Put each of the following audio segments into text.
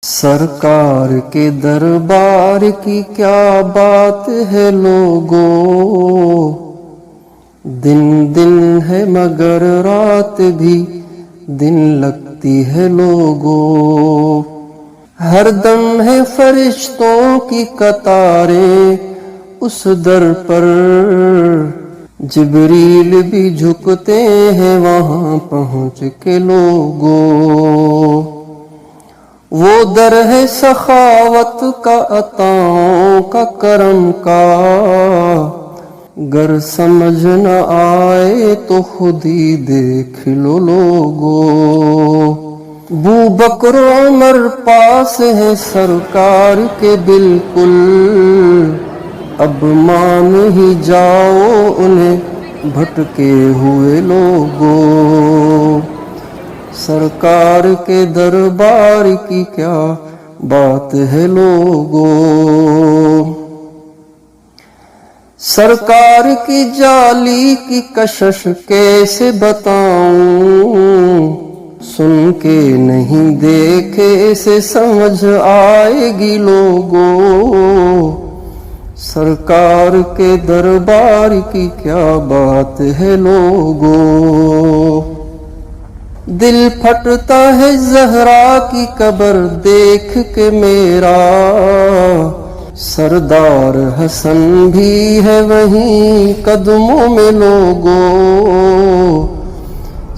سرکار کے دربار کی کیا بات ہے لوگو، دن دن ہے مگر رات بھی دن لگتی ہے لوگو، ہر دم ہے فرشتوں کی قطاریں اس در پر، جبریل بھی جھکتے ہیں وہاں پہنچ کے لوگو، وہ در ہے سخاوت کا عطاؤں کا کرم کا، گر سمجھ نہ آئے تو خود ہی دیکھ لو لوگو، ابو بکر عمر پاس ہے سرکار کے بالکل، اب مان ہی جاؤ انہیں بھٹکے ہوئے لوگو، سرکار کے دربار کی کیا بات ہے لوگو، سرکار کی جالی کی کشش کیسے بتاؤں، سن کے نہیں دیکھے سے سمجھ آئے گی لوگو، سرکار کے دربار کی کیا بات ہے لوگو، دل پھٹتا ہے زہرا کی قبر دیکھ کے میرا، سردار حسن بھی ہے وہیں قدموں میں لوگو،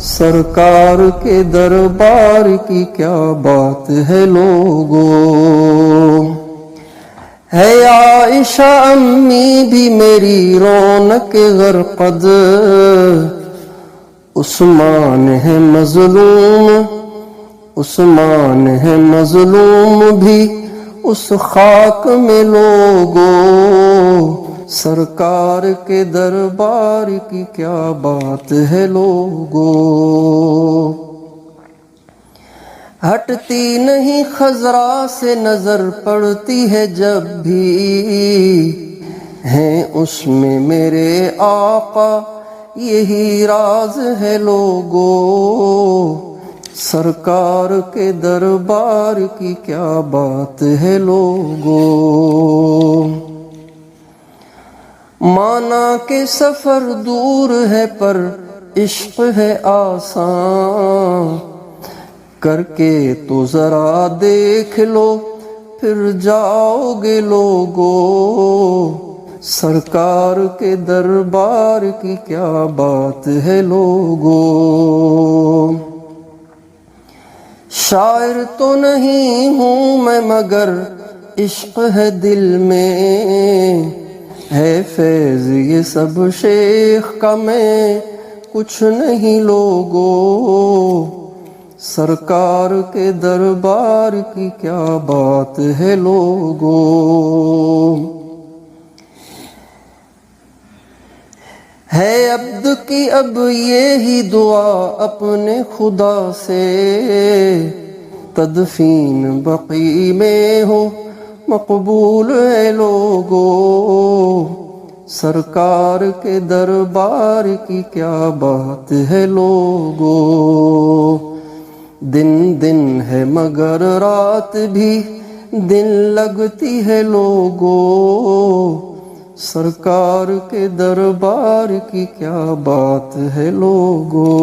سرکار کے دربار کی کیا بات ہے لوگو، ہے عائشہ امی بھی میری رونق غرقد، عثمان ہے مظلوم، عثمان ہے مظلوم بھی اس خاک میں لوگو، سرکار کے دربار کی کیا بات ہے لوگو، ہٹتی نہیں خضرا سے نظر پڑتی ہے جب بھی، ہیں اس میں میرے آقا یہی راز ہے لوگو، سرکار کے دربار کی کیا بات ہے لوگو، مانا کہ سفر دور ہے پر عشق ہے آسان، کر کے تو ذرا دیکھ لو پھر جاؤ گے لوگو، سرکار کے دربار کی کیا بات ہے لوگو، شاعر تو نہیں ہوں میں مگر عشق ہے دل میں، ہے فیض یہ سب شیخ کا میں کچھ نہیں لوگو، سرکار کے دربار کی کیا بات ہے لوگو، ہے عبد کی اب یہی دعا اپنے خدا سے، تدفین بقیع میں ہو مقبول ہے لوگو، سرکار کے دربار کی کیا بات ہے لوگو، دن دن ہے مگر رات بھی دن لگتی ہے لوگو، سرکار کے دربار کی کیا بات ہے لوگو۔